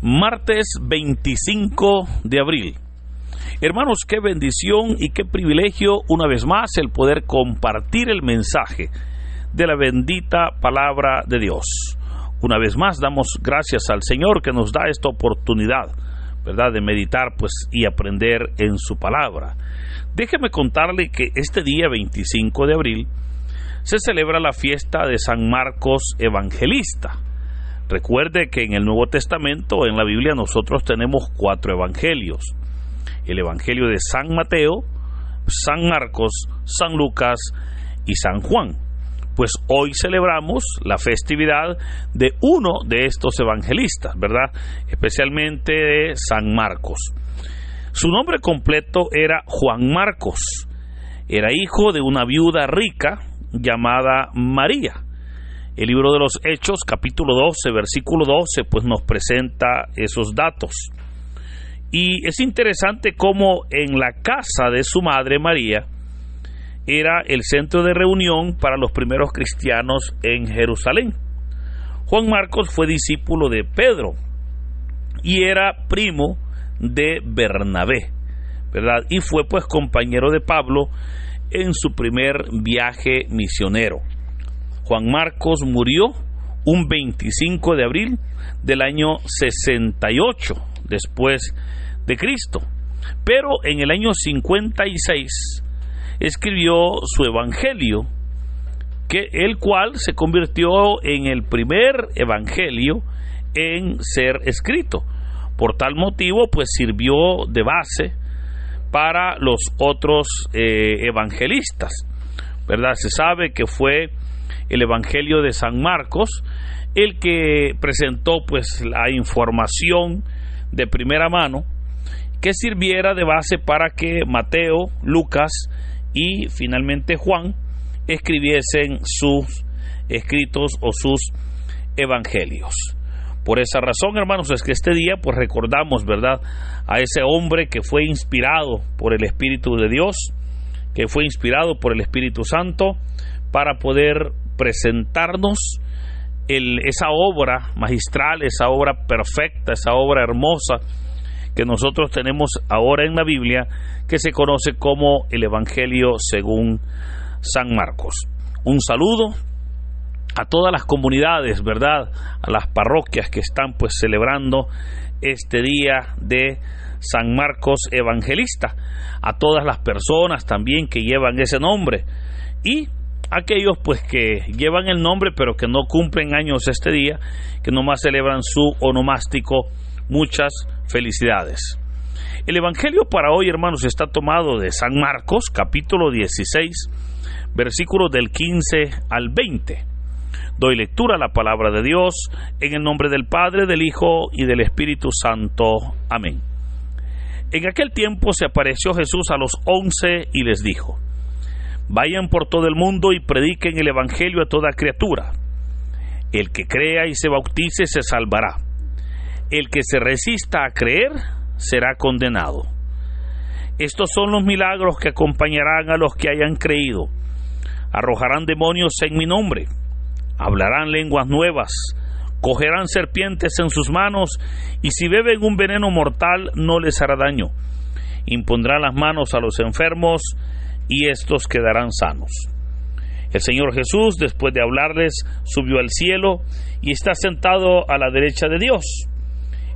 Martes 25 de abril. Hermanos, qué bendición y qué privilegio una vez más el poder compartir el mensaje de la bendita palabra de Dios. Una vez más damos gracias al Señor que nos da esta oportunidad, ¿verdad?, de meditar y aprender en su palabra. Déjeme contarle que este día 25 de abril se celebra la fiesta de San Marcos Evangelista. Recuerde que en el Nuevo Testamento, en la Biblia, nosotros tenemos 4 evangelios: el Evangelio de San Mateo, San Marcos, San Lucas y San Juan. Pues hoy celebramos la festividad de uno de estos evangelistas, ¿verdad?, especialmente de San Marcos. Su nombre completo era Juan Marcos. Era hijo de una viuda rica llamada María. El libro de los Hechos, capítulo 12, versículo 12, pues nos presenta esos datos. Y es interesante cómo en la casa de su madre María era el centro de reunión para los primeros cristianos en Jerusalén. Juan Marcos fue discípulo de Pedro y era primo de Bernabé, ¿verdad? Y fue pues compañero de Pablo en su primer viaje misionero. Juan Marcos murió un 25 de abril del año 68 después de Cristo, pero en el año 56 escribió su evangelio, el cual se convirtió en el primer evangelio en ser escrito. Por tal motivo, pues sirvió de base para los otros evangelistas, ¿verdad? Se sabe que fue el Evangelio de San Marcos el que presentó pues la información de primera mano que sirviera de base para que Mateo, Lucas y finalmente Juan escribiesen sus escritos o sus evangelios. Por esa razón, hermanos, es que este día pues recordamos, ¿verdad?, a ese hombre que fue inspirado por el Espíritu de Dios, que fue inspirado por el Espíritu Santo para poder presentarnos esa obra magistral, esa obra perfecta, esa obra hermosa que nosotros tenemos ahora en la Biblia, que se conoce como el Evangelio según San Marcos. Un saludo a todas las comunidades, ¿verdad?, a las parroquias que están pues celebrando este día de San Marcos Evangelista, a todas las personas también que llevan ese nombre y aquellos pues que llevan el nombre pero que no cumplen años este día, que nomás celebran su onomástico. Muchas felicidades. El evangelio para hoy, hermanos, está tomado de San Marcos, capítulo 16, versículos del 15 al 20. Doy lectura a la palabra de Dios en el nombre del Padre, del Hijo y del Espíritu Santo. Amén. En aquel tiempo se apareció Jesús a los 11 y les dijo: vayan por todo el mundo y prediquen el evangelio a toda criatura. El que crea y se bautice se salvará. El que se resista a creer será condenado. Estos son los milagros que acompañarán a los que hayan creído. Arrojarán demonios en mi nombre, hablarán lenguas nuevas, cogerán serpientes en sus manos, y si beben un veneno mortal no les hará daño. Impondrán las manos a los enfermos y estos quedarán sanos. El Señor Jesús, después de hablarles, subió al cielo y está sentado a la derecha de Dios.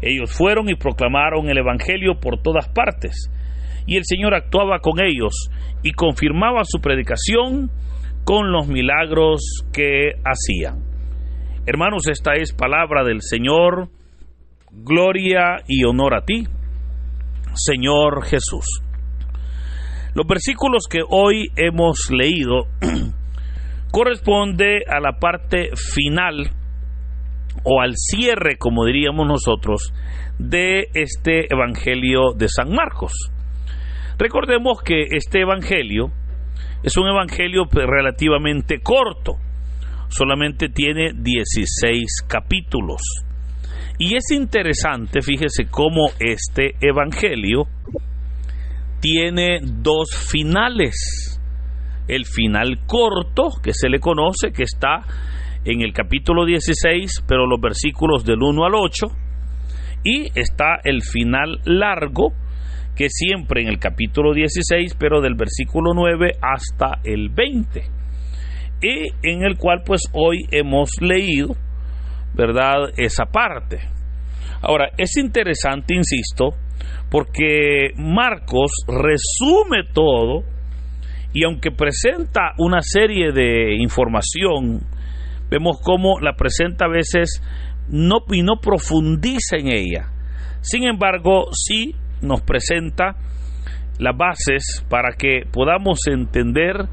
Ellos fueron y proclamaron el evangelio por todas partes, y el Señor actuaba con ellos y confirmaba su predicación con los milagros que hacían. Hermanos, esta es palabra del Señor. Gloria y honor a ti, Señor Jesús. Los versículos que hoy hemos leído corresponde a la parte final o al cierre, como diríamos nosotros, de este evangelio de San Marcos. Recordemos que este evangelio es un evangelio relativamente corto, solamente tiene 16 capítulos. Y es interesante, fíjese cómo este evangelio tiene 2 finales. El final corto, que se le conoce, que está en el capítulo 16, pero los versículos del 1 al 8, Y está el final largo, que siempre en el capítulo 16, pero del versículo 9 hasta el 20, y en el cual pues hoy hemos leído, ¿verdad?, esa parte. Ahora, es interesante, insisto, porque Marcos resume todo, y aunque presenta una serie de información, vemos cómo la presenta a veces no profundiza en ella. Sin embargo, sí nos presenta las bases para que podamos entender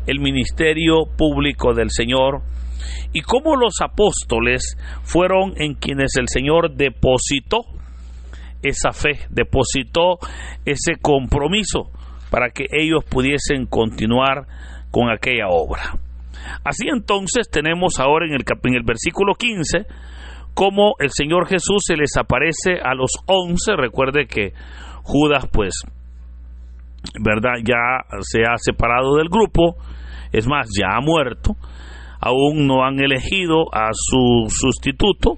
el ministerio público del Señor y cómo los apóstoles fueron en quienes el Señor depositó esa fe, depositó ese compromiso para que ellos pudiesen continuar con aquella obra. Así entonces tenemos ahora en el versículo 15 cómo el Señor Jesús se les aparece a los 11. Recuerde que Judas, pues, ¿verdad?, ya se ha separado del grupo, es más, ya ha muerto. Aún no han elegido a su sustituto,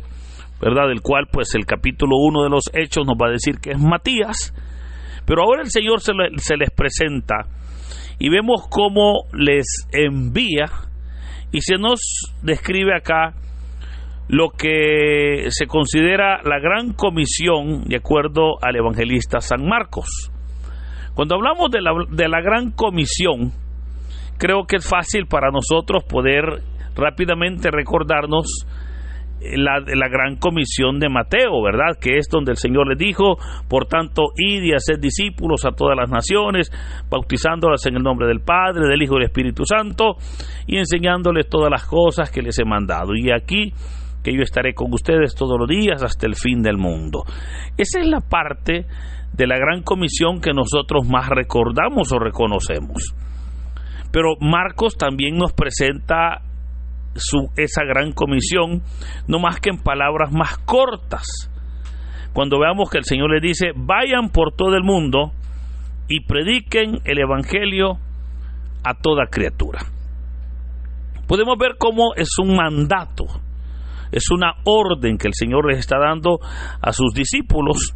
¿verdad?, del cual pues el capítulo 1 de los Hechos nos va a decir que es Matías. Pero ahora el Señor se les presenta y vemos cómo les envía, y se nos describe acá lo que se considera la gran comisión de acuerdo al evangelista San Marcos. Cuando hablamos de la gran comisión, creo que es fácil para nosotros poder rápidamente recordarnos la gran comisión de Mateo, ¿verdad?, que es donde el Señor les dijo: por tanto, id y haced discípulos a todas las naciones, bautizándolas en el nombre del Padre, del Hijo y del Espíritu Santo, y enseñándoles todas las cosas que les he mandado. Y aquí que yo estaré con ustedes todos los días hasta el fin del mundo. Esa es la parte de la gran comisión que nosotros más recordamos o reconocemos. Pero Marcos también nos presenta esa gran comisión, no más que en palabras más cortas. Cuando veamos que el Señor les dice: vayan por todo el mundo y prediquen el evangelio a toda criatura. Podemos ver cómo es un mandato, es una orden que el Señor les está dando a sus discípulos,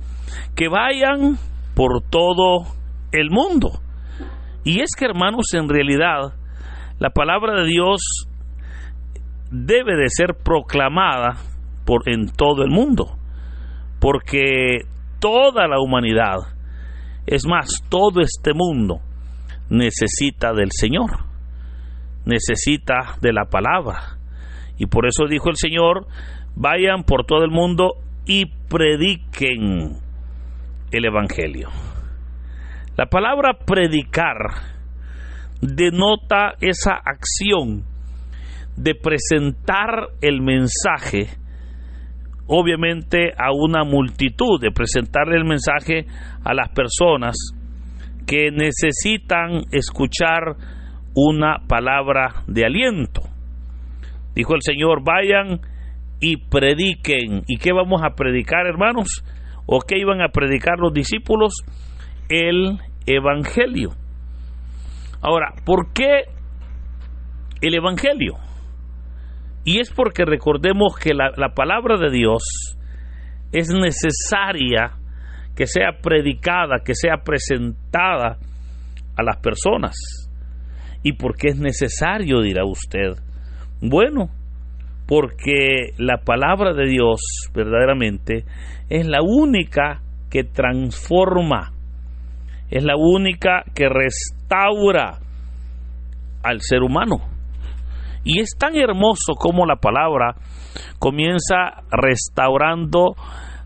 que vayan por todo el mundo. Y es que, hermanos, en realidad la palabra de Dios debe de ser proclamada en todo el mundo, porque toda la humanidad, es más, todo este mundo necesita del Señor, necesita de la palabra. Y por eso dijo el Señor: vayan por todo el mundo y prediquen el evangelio. La palabra predicar denota esa acción de presentar el mensaje, obviamente a una multitud, de presentarle el mensaje a las personas que necesitan escuchar una palabra de aliento. Dijo el Señor: vayan y prediquen. ¿Y qué vamos a predicar, hermanos? ¿O qué iban a predicar los discípulos? El evangelio. Ahora, ¿por qué el evangelio? Y es porque recordemos que la palabra de Dios es necesaria que sea predicada, que sea presentada a las personas. ¿Y por qué es necesario, dirá usted? Bueno, porque la palabra de Dios verdaderamente es la única que transforma, es la única que restaura al ser humano. Y es tan hermoso como la palabra comienza restaurando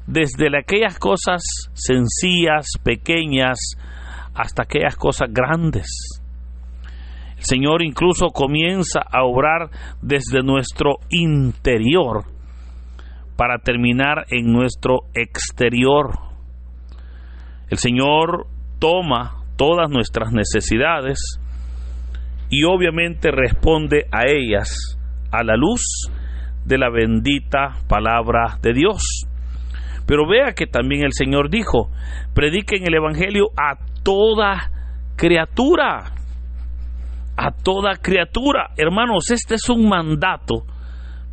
desde aquellas cosas sencillas, pequeñas, hasta aquellas cosas grandes. El Señor incluso comienza a obrar desde nuestro interior para terminar en nuestro exterior. El Señor toma todas nuestras necesidades y obviamente responde a ellas a la luz de la bendita palabra de Dios. Pero vea que también el Señor dijo: prediquen el evangelio a toda criatura. A toda criatura. Hermanos, este es un mandato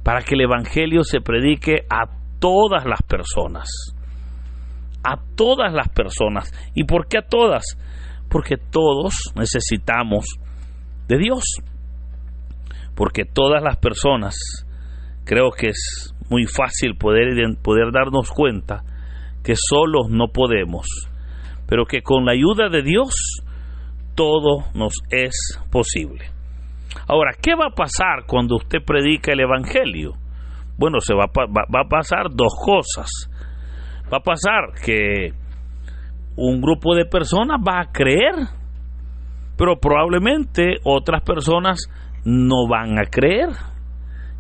para que el evangelio se predique a todas las personas. a todas las personas. ¿Y por qué a todas? Porque todos necesitamos de Dios. Porque todas las personas, creo que es muy fácil poder darnos cuenta que solos no podemos, pero que con la ayuda de Dios todo nos es posible. Ahora, ¿qué va a pasar cuando usted predica el Evangelio? Bueno, va a pasar dos cosas. Va a pasar que un grupo de personas va a creer, pero probablemente otras personas no van a creer.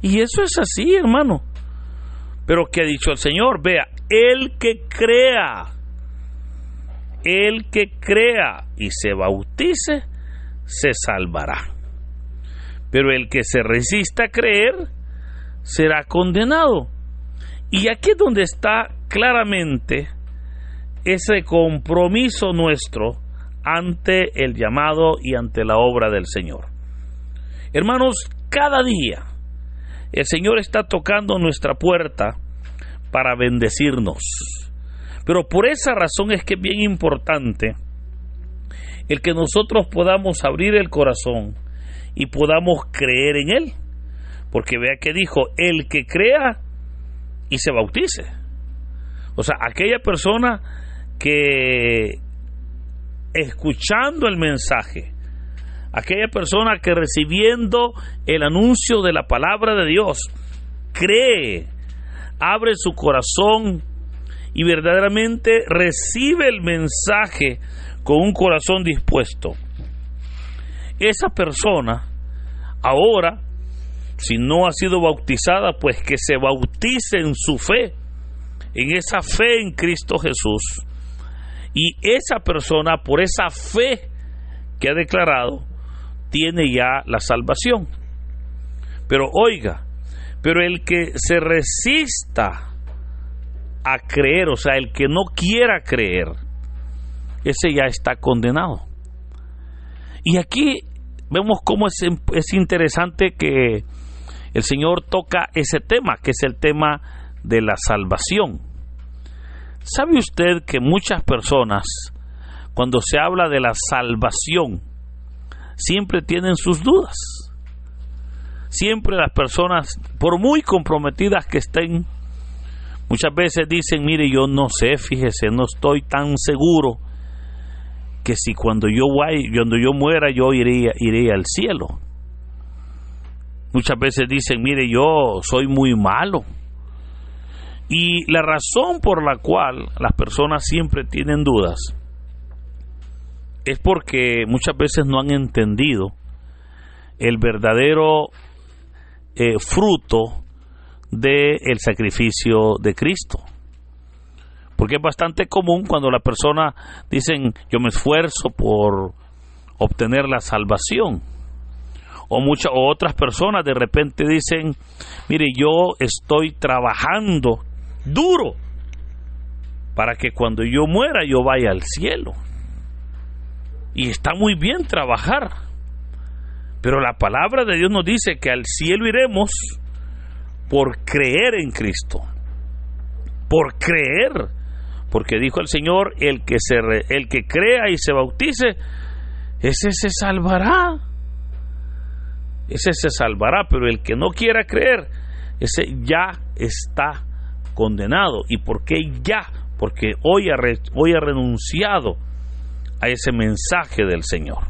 Y eso es así, hermano. Pero ¿qué ha dicho el Señor? Vea, el que crea y se bautice, se salvará. Pero el que se resista a creer, será condenado. Y aquí es donde está claramente ese compromiso nuestro ante el llamado y ante la obra del Señor. Hermanos, cada día el Señor está tocando nuestra puerta para bendecirnos. Pero por esa razón es que es bien importante el que nosotros podamos abrir el corazón y podamos creer en Él. Porque vea que dijo, el que crea y se bautice. O sea, aquella persona que escuchando el mensaje, aquella persona que recibiendo el anuncio de la palabra de Dios, cree, abre su corazón y verdaderamente recibe el mensaje con un corazón dispuesto. Esa persona ahora, si no ha sido bautizada, pues que se bautice en su fe, en esa fe en Cristo Jesús. Y esa persona, por esa fe que ha declarado, tiene ya la salvación. Pero oiga, pero el que se resista a creer, o sea, el que no quiera creer, ese ya está condenado. Y aquí vemos cómo es interesante que el Señor toca ese tema, que es el tema de la salvación. ¿Sabe usted que muchas personas, cuando se habla de la salvación, siempre tienen sus dudas? Siempre las personas, por muy comprometidas que estén, muchas veces dicen, mire, yo no sé, fíjese, no estoy tan seguro que si cuando yo muera yo iré al cielo. Muchas veces dicen, mire, yo soy muy malo. Y la razón por la cual las personas siempre tienen dudas es porque muchas veces no han entendido el verdadero fruto del sacrificio de Cristo. Porque es bastante común cuando la persona dicen, yo me esfuerzo por obtener la salvación. O otras personas de repente dicen, mire, yo estoy trabajando duro para que cuando yo muera yo vaya al cielo. Y está muy bien trabajar, pero la palabra de Dios nos dice que al cielo iremos por creer en Cristo, por creer, porque dijo el Señor, el que crea y se bautice, ese se salvará. Ese se salvará, pero el que no quiera creer, ese ya está condenado. ¿Y por qué ya? Porque hoy ha renunciado a ese mensaje del Señor.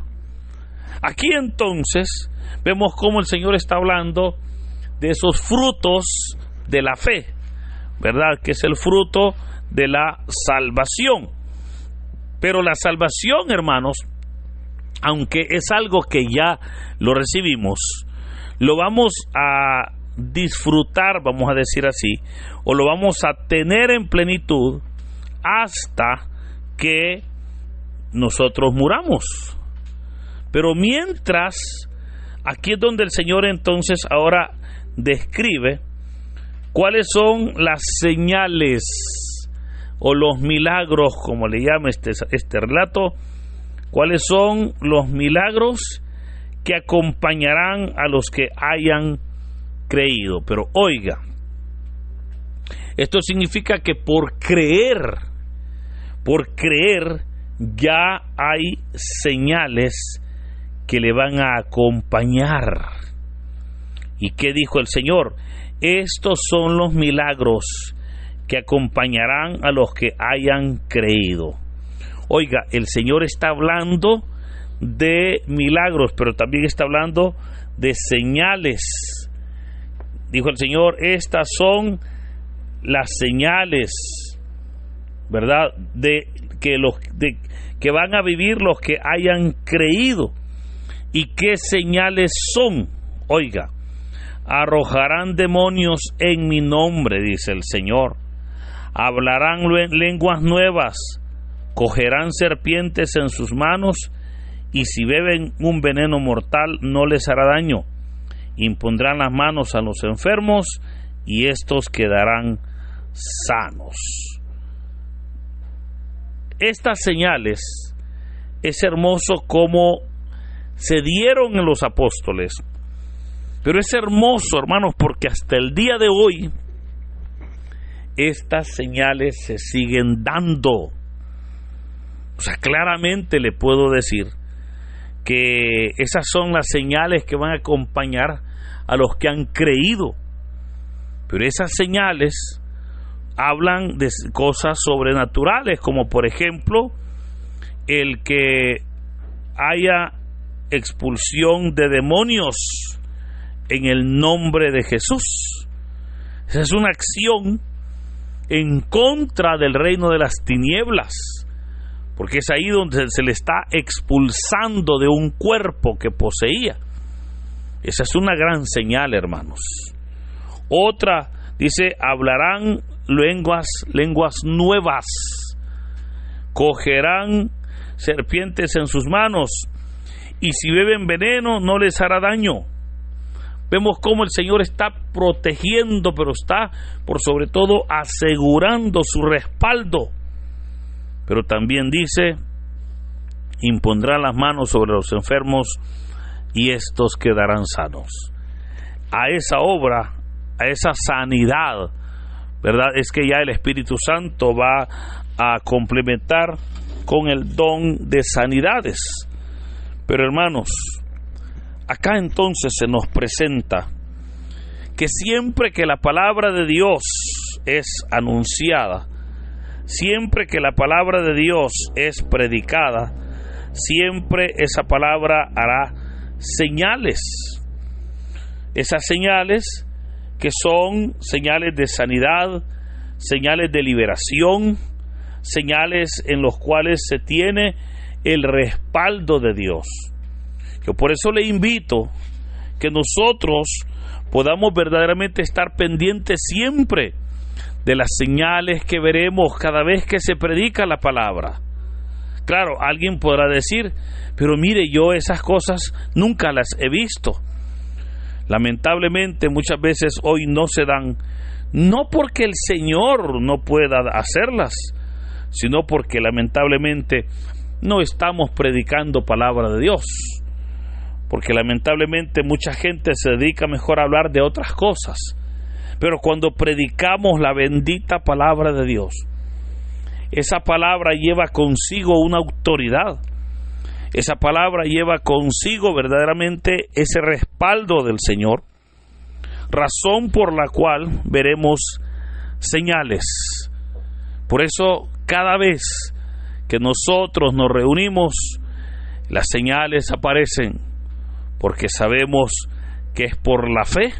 Aquí entonces vemos cómo el Señor está hablando de esos frutos de la fe, ¿verdad? Que es el fruto de la salvación. Pero la salvación, hermanos, aunque es algo que ya lo recibimos, lo vamos a disfrutar, vamos a decir así, o lo vamos a tener en plenitud hasta que nosotros muramos. Pero mientras, aquí es donde el Señor entonces ahora describe cuáles son las señales o los milagros, como le llama este relato, cuáles son los milagros que acompañarán a los que hayan creído. Pero oiga, esto significa que por creer por creer ya hay señales que le van a acompañar. ¿Y qué dijo el Señor? Estos son los milagros que acompañarán a los que hayan creído. Oiga, el Señor está hablando de milagros, pero también está hablando de señales. Dijo el Señor, estas son las señales, ¿verdad? Que van a vivir los que hayan creído. ¿Y qué señales son? Oiga, arrojarán demonios en mi nombre, dice el Señor. Hablarán lenguas nuevas, cogerán serpientes en sus manos, y si beben un veneno mortal no les hará daño. Impondrán las manos a los enfermos y estos quedarán sanos. Estas señales es hermoso cómo se dieron en los apóstoles, pero es hermoso, hermanos, porque hasta el día de hoy estas señales se siguen dando. O sea, claramente le puedo decir que esas son las señales que van a acompañar a los que han creído. Pero esas señales hablan de cosas sobrenaturales, como por ejemplo el que haya expulsión de demonios en el nombre de Jesús. Esa es una acción en contra del reino de las tinieblas, porque es ahí donde se le está expulsando de un cuerpo que poseía. Esa es una gran señal, hermanos. Otra, dice, hablarán lenguas nuevas, cogerán serpientes en sus manos, y si beben veneno no les hará daño. Vemos cómo el Señor está protegiendo, pero está por sobre todo asegurando su respaldo. Pero también dice, impondrá las manos sobre los enfermos y estos quedarán sanos. A esa obra, a esa sanidad, ¿verdad? Es que ya el Espíritu Santo va a complementar con el don de sanidades. Pero hermanos, acá entonces se nos presenta que siempre que la palabra de Dios es anunciada, siempre que la palabra de Dios es predicada, siempre esa palabra hará señales. Esas señales que son señales de sanidad, señales de liberación, señales en los cuales se tiene el respaldo de Dios. Yo por eso le invito que nosotros podamos verdaderamente estar pendientes siempre de las señales que veremos cada vez que se predica la palabra. Claro, alguien podrá decir, pero mire, yo esas cosas nunca las he visto. Lamentablemente muchas veces hoy no se dan, no porque el Señor no pueda hacerlas, sino porque lamentablemente no estamos predicando palabra de Dios. Porque lamentablemente mucha gente se dedica mejor a hablar de otras cosas. Pero cuando predicamos la bendita palabra de Dios, esa palabra lleva consigo una autoridad. Esa palabra lleva consigo verdaderamente ese respaldo del Señor, razón por la cual veremos señales. Por eso, cada vez que nosotros nos reunimos, las señales aparecen, porque sabemos que es por la fe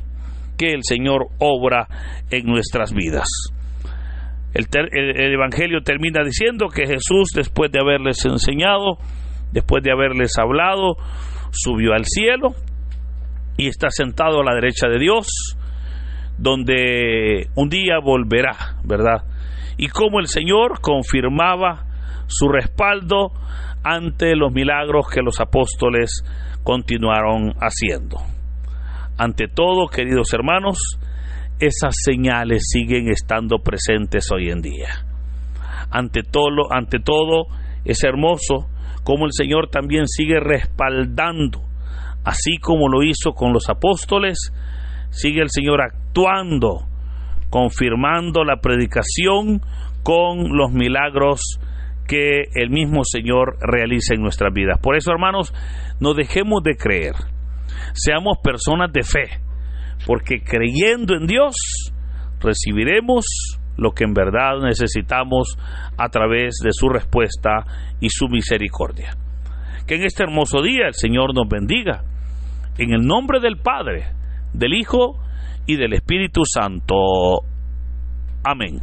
que el Señor obra en nuestras vidas. El Evangelio termina diciendo que Jesús, después de haberles enseñado, después de haberles hablado, subió al cielo y está sentado a la derecha de Dios, donde un día volverá, ¿verdad? Y como el Señor confirmaba su respaldo ante los milagros que los apóstoles continuaron haciendo. Ante todo, queridos hermanos, esas señales siguen estando presentes hoy en día. Ante todo, es hermoso como el Señor también sigue respaldando, así como lo hizo con los apóstoles, sigue el Señor actuando, confirmando la predicación con los milagros que el mismo Señor realice en nuestras vidas. Por eso, hermanos, no dejemos de creer. Seamos personas de fe, porque creyendo en Dios recibiremos lo que en verdad necesitamos a través de su respuesta y su misericordia. Que en este hermoso día el Señor nos bendiga. En el nombre del Padre, del Hijo y del Espíritu Santo. Amén.